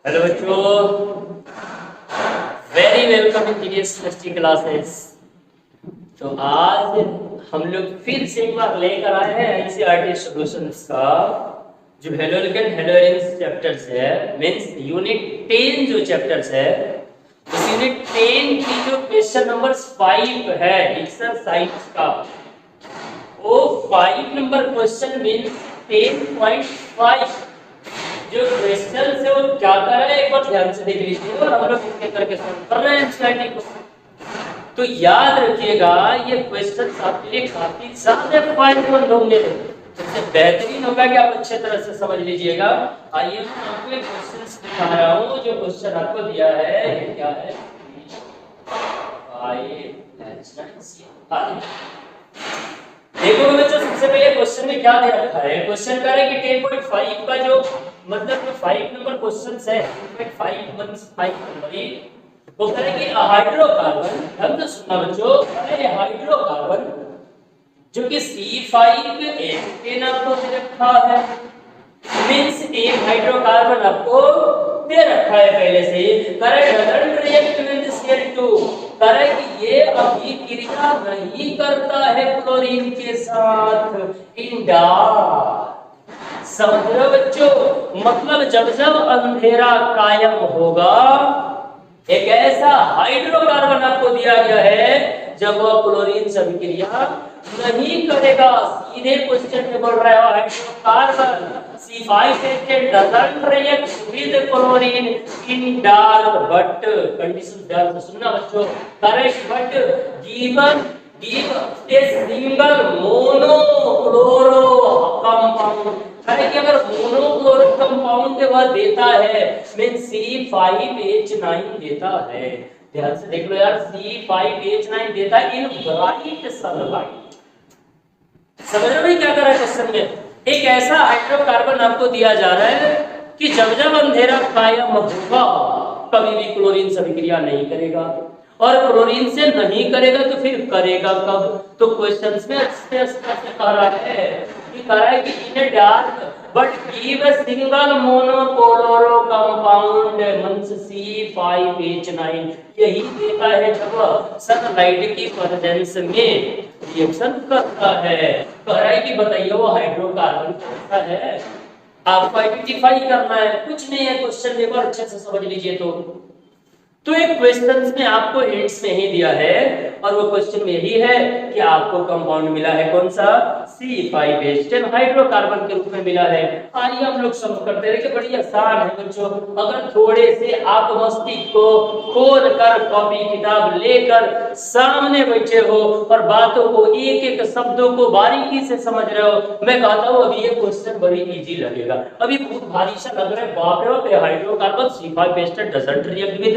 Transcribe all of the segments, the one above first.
Hello बच्चों, very welcome in TDS chemistry classes. तो आज हम लोग फिर से एक बार लेकर आए हैं एनसीईआरटी सॉल्यूशंस का जो हेलोजेन चैप्टर्स है, मींस यूनिट 10 जो चैप्टर्स है, उस यूनिट 10 की जो क्वेश्चन नंबर 5 है एक्सरसाइज का, वो 5 नंबर क्वेश्चन मींस 10.5 जो क्वेश्चन है वो क्या कर रहा है एक बार ध्यान से देख लीजिए और हम लोग इसके करके सॉल्व कर रहे हैं एनसीईआरटी को। तो याद रखिएगा ये क्वेश्चन आपके लिए काफी ज्यादा फायदेमंद होंगे। सबसे बेहतरीन होगा कि आप अच्छे तरह से समझ लीजिएगा। आइए मैं आपको एक क्वेश्चन दिखा रहा हूँ। जो क्वेश्चन आपको दिया है ये क्या है, देखो बच्चों, सबसे पहले क्वेश्चन में क्या दे रखा है। क्वेश्चन कह रहा है कि 10.5 का जो मतलब 5 नंबर क्वेश्चन है, 10.5 नंबर वो कह रहा है कि हाइड्रोकार्बन, ध्यान से सुनना बच्चों, हाइड्रोकार्बन जो कि C5H10 आपको दे रखा है, मींस एक हाइड्रोकार्बन आपको दे रखा है पहले से, correct, doesn't react with Cl2, correct, ये अभिक्रिया नहीं करता है क्लोरीन के साथ इन डार्क। समझो बच्चों, मतलब जब जब अंधेरा कायम होगा, एक ऐसा हाइड्रोकार्बन आपको दिया गया है जब वह क्लोरीन से अभिक्रिया नहीं करेगा। सीधे क्वेश्चन में बोल रहा है hydrocarbon C5H10 doesn't react with chlorine in dark but conditions ध्यान से सुनना बच्चों, correct, but give a single monochloro compound, है कि अगर मोनोक्लोरो कंपाउंड के बाद देता है मीन C5H9 देता है। ध्यान से देख लो यार, C5H9 देता है इन ब्राइट सनलाइट। समझ रहे हो क्या कर रहा है क्वेश्चन में? एक ऐसा हाइड्रोकार्बन आपको दिया जा रहा है कि जब जब अंधेरा कायम होगा कभी भी क्लोरीन से अभिक्रिया नहीं करेगा, और क्लोरीन से नहीं करेगा तो फिर करेगा कब? तो क्वेश्चंस में अच्छे से कह रहा है कि इन dark but give a single monochloro compound means C5H9, यही देता है जब सनलाइट की प्रेजेंस में रिएक्शन करता है। कह रहा है कि बताइए वो हाइड्रोकार्बन कैसा है, आपको आइडेंटिफाई करना है, कुछ नहीं है। क्वेश्चन एक बार अच्छे से समझ लीजिए। तो एक क्वेश्चंस में आपको हिंट्स में ही दिया है, और वो क्वेश्चन में यही है कि आपको कंपाउंड मिला है कौन सा, C5H10 हाइड्रोकार्बन के रूप में मिला है। आइए हम लोग समझ करते हैं कि बड़ी आसान है बच्चों। अगर थोड़े से आप मस्तिष्क को खोल कर कॉपी किताब लेकर सामने बैठे हो और बातों को एक एक शब्दों को बारीकी से समझ रहे हो, मैं कहता हूँ अभी ये क्वेश्चन बड़ी इजी लगेगा। अभी बहुत भारी सा लग रहा है, बाप रे बाप, hydrocarbon C5H10 doesn't react with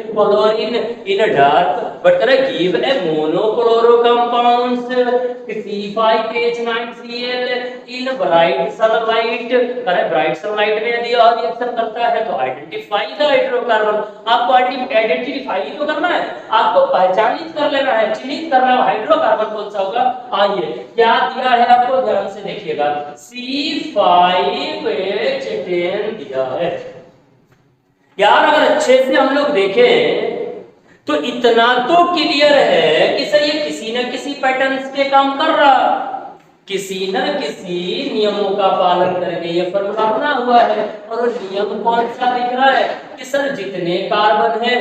chlorine in dark but give a monochloro compounds C5H9Cl in bright sunlight. Correct, bright sunlight में यदि और रिएक्शन करता है तो आइडेंटिफाई द हाइड्रोकार्बन। आपको आइडेंटिफाई तो करना है, आपको पहचानित कर लेना है, चिन्हित करना है हाइड्रोकार्बन कौन सा होगा। आइए क्या दिया है आपको, ध्यान से देखिएगा, C5H10 दिया है। यार अगर अच्छे से हम लोग देखें तो इतना तो क्लियर है कि सर ये किसी न किसी पैटर्न्स पे काम कर रहा, किसी न किसी नियमों का पालन करके ये फॉर्मूला बना हुआ है। और नियम कौन सा दिख रहा है कि सर जितने कार्बन है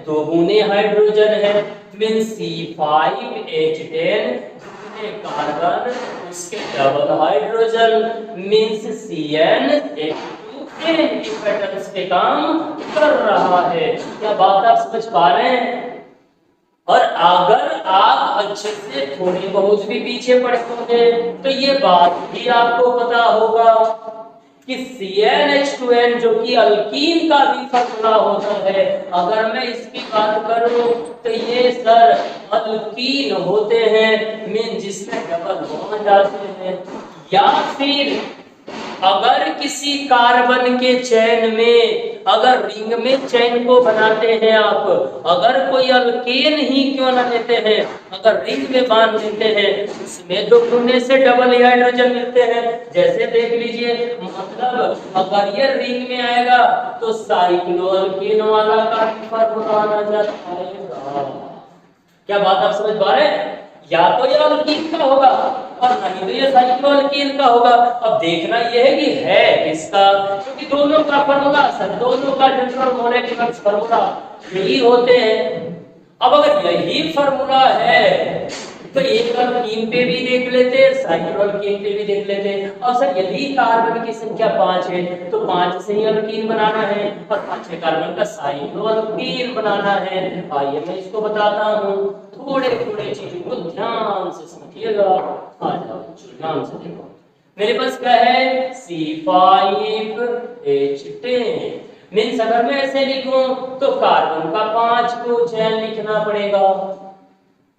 दो गुने हाइड्रोजन है, मीन C5H10 जितने कार्बन उसके double hydrogen, means CnH2 patterns पे काम कर रहा है। क्या बात आप समझ पा रहे हैं? और अगर आप अच्छे से थोड़ी बहुत भी पीछे पड़े होंगे तो ये बात भी आपको पता होगा कि CnH2n जो कि अल्कीन का भी फॉर्मूला होता है, अगर मैं इसकी बात करूं तो ये सर अल्कीन होते हैं, मीन जिसमें डबल बॉन्ड आते हैं, या फिर अगर किसी कार्बन के चेन में, अगर रिंग में चेन को बनाते हैं आप, अगर कोई अल्केन ही क्यों ना लेते हैं, अगर रिंग में बांध देते हैं, उसमें तो पुण्य से डबल हाइड्रोजन मिलते हैं। जैसे देख लीजिए, मतलब अगर ये रिंग में आएगा तो साइक्लोअल्केन वाला का फॉर्मूला आ जाएगा। क्या बात आप समझ पा रहे हैं? या तो ये अल्कीन का होगा और नहीं तो ये साइक्लोअल्कीन का होगा। अब देखना यह है कि है किसका, क्योंकि दोनों का फॉर्मूला सर, दोनों का जनरल मॉलिक्यूलर फॉर्मूला यही होते हैं। अब अगर यही फॉर्मूला है तो एक अल्कीन पे भी देख लेते, साइक्लोअल्कीन पे भी देख लेते। और सर यदि कार्बन की संख्या 5 है तो 5 से ही अल्कीन बनाना है और 5 कार्बन का साइक्लोअल्कीन बनाना है। आइए मैं इसको बताता हूँ, थोड़े थोड़े चीजों को ध्यान से समझिएगा। आ जाओ ध्यान से देखो, मेरे पास क्या है C5H10। मीन्स अगर मैं ऐसे लिखूं तो कार्बन का 5 को चैन लिखना पड़ेगा,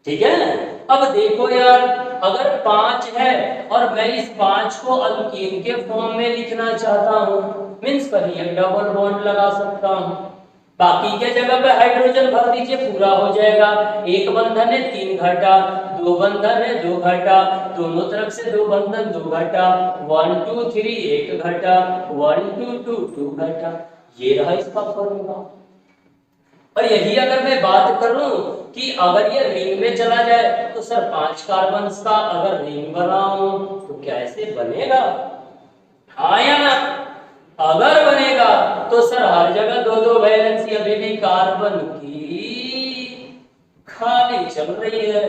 ठीक है। अब देखो यार, अगर 5 है और मैं इस 5 को अल्कीन के फॉर्म में लिखना चाहता हूं, मीन्स कहीं एक डबल बॉन्ड लगा सकता हूं, बाकी के जगह पे हाइड्रोजन भर दीजिए, पूरा हो जाएगा। एक बंधन है 3 घटा, 2 बंधन है 2 घटा, दोनों तरफ से 2 बंधन 2 घटा, 1 2 3 1 घटा, 1 2 2 2 घटा। ये रहा इसका फॉर्मूला। और यही अगर मैं बात करूं कि अगर ये रिंग में चला जाए तो सर 5 कार्बन का अगर रिंग बनाऊं तो क्या ऐसे बनेगा? हाँ या ना? अगर बनेगा तो सर हर जगह 2-2 वैलेंसी अभी भी कार्बन की खाली चल रही है,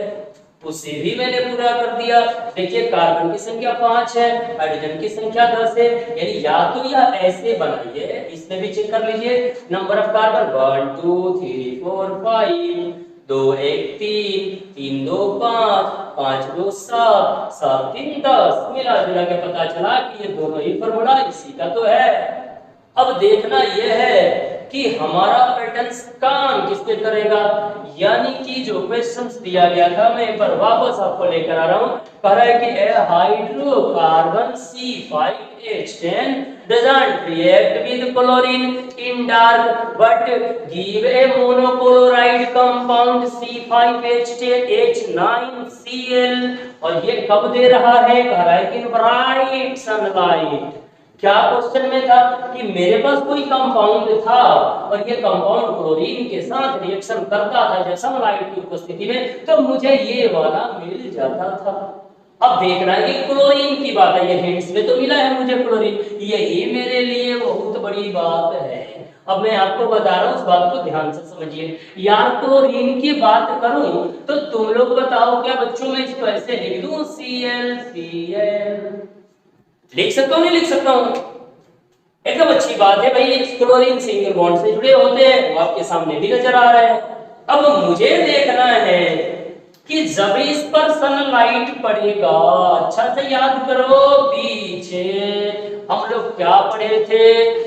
उसे भी मैंने पूरा कर दिया। देखिए कार्बन की संख्या 5 है, हाइड्रोजन की संख्या 10 है, यानी या तो यह ऐसे बनाइए, इसमें भी चेक कर लीजिए नंबर ऑफ कार्बन 1 2 3 4 5, 2 1 3, 3 2 5, 5 2 7, 7 3 10, मिला जुला के पता चला कि ये दोनों ही फॉर्मूला इसी का तो है। अब देखना यह है कि हमारा पैटर्न काम किस पे करेगा, यानी कि जो क्वेश्चंस दिया गया था मैं एक बार वापस आपको लेकर आ रहा हूं। कह रहा है कि ए hydrocarbon C5H10 doesn't react with chlorine in dark but give a monochloride compound C5H10H9Cl। और ये कब दे रहा है? कह रहा है कि ब्राइट सनलाइट। क्या क्वेश्चन में था कि मेरे पास कोई कंपाउंड था और ये कंपाउंड क्लोरीन के साथ रिएक्शन करता था जब सनलाइट की उपस्थिति में, तो मुझे ये वाला मिल जाता था। अब देखना है कि क्लोरीन की बात है, ये हिंट्स में तो मिला है मुझे क्लोरीन, यही मेरे लिए बहुत बड़ी बात है। अब मैं आपको बता रहा हूं, उस बात को ध्यान से समझिए। यार क्लोरीन की बात करूं तो तुम लोग बताओ, क्या बच्चों में इसको ऐसे लिख दूं ClCl? लिख सकता हूं नहीं लिख सकता हूं? एकदम अच्छी बात है भाई, क्लोरीन सिंगल बॉन्ड से जुड़े होते हैं, वो आपके सामने भी नजर आ रहे हैं। अब मुझे देखना है कि जब इस पर सनलाइट पड़ेगा, अच्छा से याद करो, पीछे हम लोग क्या पढ़े थे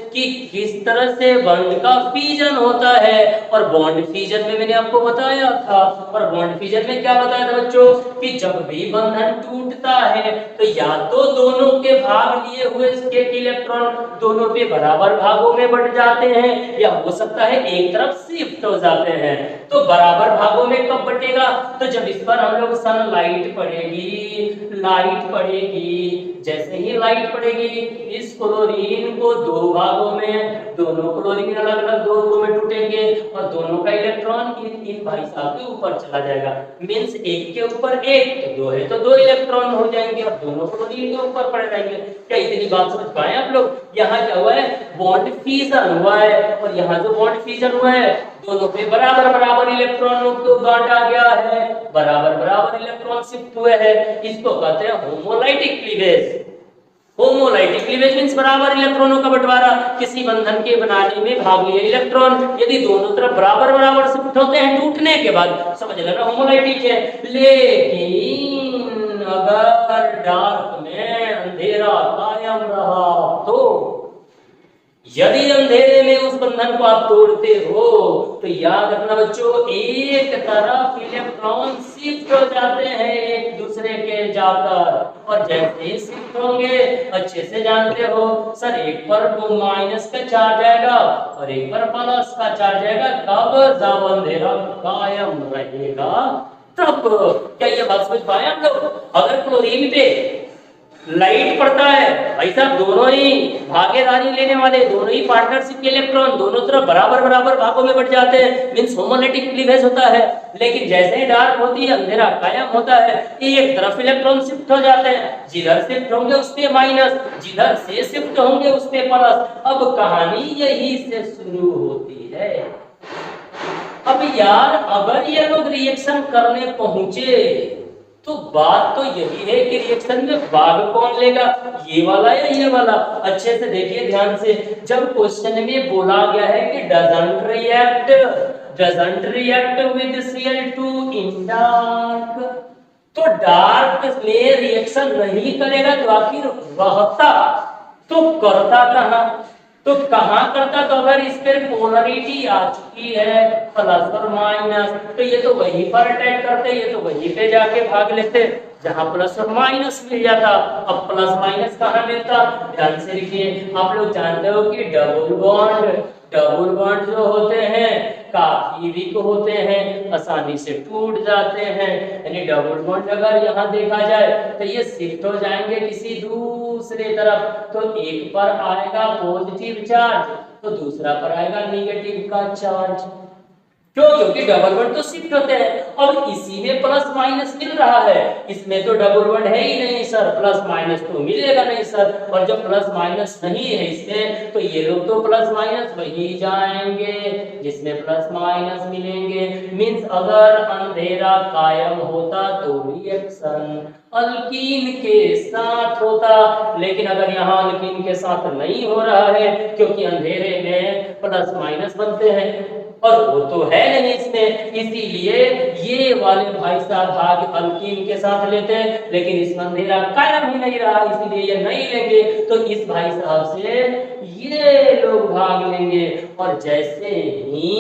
कि किस तरह से बॉन्ड का फीजन होता है, और बॉन्ड फीजन में मैंने आपको बताया था। और बॉन्ड फीजन में क्या बताया था बच्चों कि जब भी बंधन टूटता है तो या तो दोनों के भाग लिए हुए स्टेट इलेक्ट्रॉन दोनों पे बराबर भागों में बढ़ जाते हैं, या हो सकता है एक तरफ शिफ्ट हो जाते हैं। तो बराबर भागों में कब बटेगा? तो जब इस पर हम लोग सनलाइट पड़ेगी, लाइट पड़ेगी। जैसे ही लाइट पड़ेगी इस क्लोरीन को 2 भागों में, दोनों क्लोरीन अलग अलग 2 में टूटेंगे और दोनों का इलेक्ट्रॉन इन भाई साहब के ऊपर चला जाएगा। मींस एक के ऊपर एक तो 2 है तो 2 इलेक्ट्रॉन हो जाएंगे और दोनों क्लोरीन के ऊपर पड़ जाएंगे। क्या इतनी बात समझ पाए आप लोग? यहाँ क्या हुआ है? बॉन्ड फीजन हुआ है, और यहाँ जो बॉन्ड फीजन हुआ है दोनों पे बराबर बराबर इलेक्ट्रॉनों को बांटा गया है, बराबर बराबर इलेक्ट्रॉन शिफ्ट हुए हैं। इसको कहते हैं homolytic cleavage. Homolytic cleavage means बराबर इलेक्ट्रॉनों का बंटवारा, किसी बंधन के बनाने में भाग लिए इलेक्ट्रॉन यदि दोनों तरफ बराबर बराबर शिफ्ट होते हैं टूटने के बाद, समझ लेना होमोलाइटिक है। लेकिन अगर डार्क में अंधेरा कायम रहा तो यदि अंधेरे में उस बंधन को आप तोड़ते हो तो याद रखना बच्चों, एक तरफ इलेक्ट्रॉन शिफ्ट हो जाते हैं एक दूसरे के जाकर, और जैसे ही शिफ्ट होंगे अच्छे से जानते हो सर, एक पर वो माइनस का चार्ज आएगा और एक पर प्लस का चार्ज आएगा। कब? जब अंधेरा कायम रहेगा तब। क्या ये बात समझ पाए आप लोग? अगर क्लोरीन पे लाइट पड़ता है भाई साहब, दोनों ही भागीदारी लेने वाले, दोनों ही पार्टनरशिप के इलेक्ट्रॉन दोनों तरफ बराबर बराबर भागों में बढ़ जाते हैं, मींस होमोलिटिक क्लीवेज होता है। लेकिन जैसे ही डार्क होती है, अंधेरा कायम होता है, एक तरफ इलेक्ट्रॉन शिफ्ट हो जाते हैं, जिधर शिफ्ट होंगे उस पे माइनस, जिधर से शिफ्ट होंगे उस पे प्लस। अब कहानी यही से शुरू होती है। अब यार अगर ये लोग रिएक्शन करने पहुंचे तो बात तो यही है कि रिएक्शन में भाग कौन लेगा, ये वाला या ये वाला? अच्छे से देखिए ध्यान से, जब क्वेश्चन में बोला गया है कि doesn't react with Cl2 in dark, तो डार्क में रिएक्शन नहीं करेगा तो आखिर रहता तो करता कहां? तो कहां करता? तो अगर इस पर पोलरिटी आ चुकी है प्लस और माइनस, तो ये तो वहीं पर अटैक करते, ये तो वहीं पे जाके भाग लेते जहां प्लस और माइनस मिल जाता। अब प्लस माइनस कहां मिलता? ध्यान से देखिए, आप लोग जानते हो कि डबल बॉन्ड जो होते हैं काफी वीक होते हैं, आसानी से टूट जाते हैं। यानी डबल बॉन्ड अगर यहाँ देखा जाए तो ये शिफ्ट हो जाएंगे किसी दूसरे तरफ, तो एक पर आएगा पॉजिटिव चार्ज तो दूसरा पर आएगा नेगेटिव का चार्ज। क्यों? क्योंकि डबल बॉन्ड तो शिफ्ट होते हैं। अब इसी में प्लस माइनस मिल रहा है, इसमें तो डबल बॉन्ड है ही नहीं सर, प्लस माइनस तो मिलेगा नहीं सर। और जब प्लस माइनस नहीं है इसमें, तो ये लोग तो प्लस माइनस वही जाएंगे जिसमें प्लस माइनस मिलेंगे। मींस अगर अंधेरा कायम होता तो रिएक्शन अल्कीन के साथ होता, लेकिन अगर यहाँ अल्कीन के साथ नहीं हो रहा है क्योंकि अंधेरे में प्लस माइनस बनते हैं और वो तो है नहीं इसमें, इसीलिए ये वाले भाई साहब भाग अल्कीन के साथ लेते हैं। लेकिन इसमें अंधेरा कायम ही नहीं रहा, इसीलिए ये नहीं लेंगे, तो इस भाई साहब से ये लोग भाग लेंगे। और जैसे ही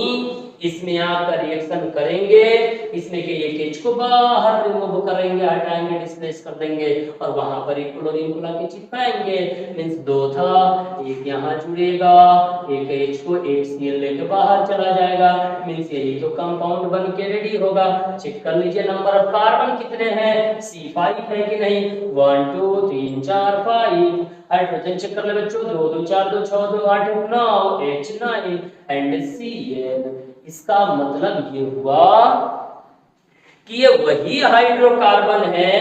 इसमें आकर रिएक्शन करेंगे, इसमें के एक एच को बाहर रिमूव करेंगे, हटाएंगे, डिस्प्लेस कर देंगे और वहां पर एक क्लोरीन को लाके चिपकाएंगे। मींस दो था, एक यहाँ जुड़ेगा, एक एच को एक Cl लेके बाहर चला जाएगा। मींस यही तो कंपाउंड बन के रेडी होगा। चेक कर लीजिए नंबर ऑफ कार्बन कितने हैं, C5 है कि नहीं, 1 2 3 4 5। हाइड्रोजन चेक कर ले बच्चों, 2 2 4 2 6 2 8 9 H9 एंड Cl। इसका मतलब ये हुआ कि ये वही हाइड्रोकार्बन है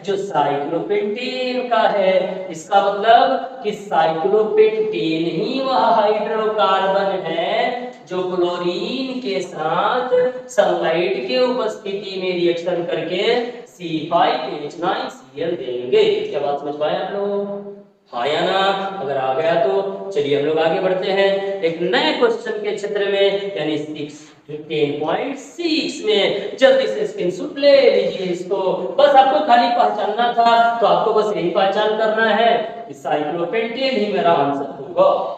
जो साइक्लोपेंटेन का है। इसका मतलब कि साइक्लोपेंटेन ही वह हाइड्रोकार्बन है जो क्लोरीन के साथ सनलाइट के उपस्थिति में रिएक्शन करके C5H9Cl देंगे। क्या बात समझ पाए आप लोग? हाँ या ना? अगर आ गया तो चलिए हम लोग आगे बढ़ते हैं एक नए क्वेश्चन के क्षेत्र में, यानी 10.6 में। जल्दी से स्क्रीनशॉट ले लीजिए इसको, बस आपको खाली पहचानना था, तो आपको बस यही पहचान करना है कि साइक्लोपेंटेन ही मेरा आंसर होगा।